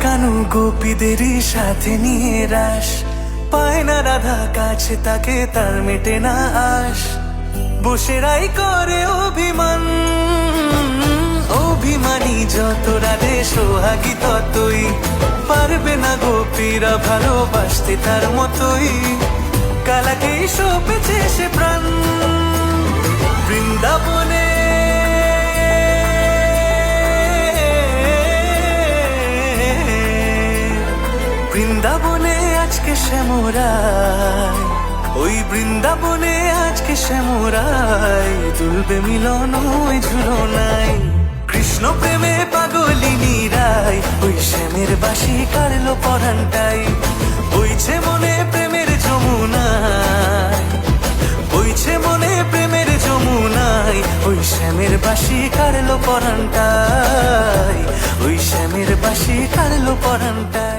কানু গোপীদেরই সাথে নিয়ে রাস, পায় না রাধা কাছে তাকে, তার মেটে না আশ। বসেরাই করে অভিমান, অভিমানী যত রাধে সোহাগী ততই, পারবে না গোপীরা ভালোবাসতে তার মতোই। কালাকেই সপেছে সে প্রাণ বৃন্দাবনে, বৃন্দাবনে আজকে শ্যামরায়, ওই বৃন্দাবনে আজকে শ্যামরায়, দুলবে মিলন ওই ঝুলনায়। কৃষ্ণ প্রেমে পাগলিনী রায়, ওই শ্যামের বাঁশি কাড়লো পরানটাই। বইছে মনে প্রেমের যমুনায়, বইছে মনে প্রেমের যমুনায়, ওই শ্যামের বাঁশি কাড়লো পরানটাই, ওই শ্যামের বাঁশি কাড়লো পরানটাই।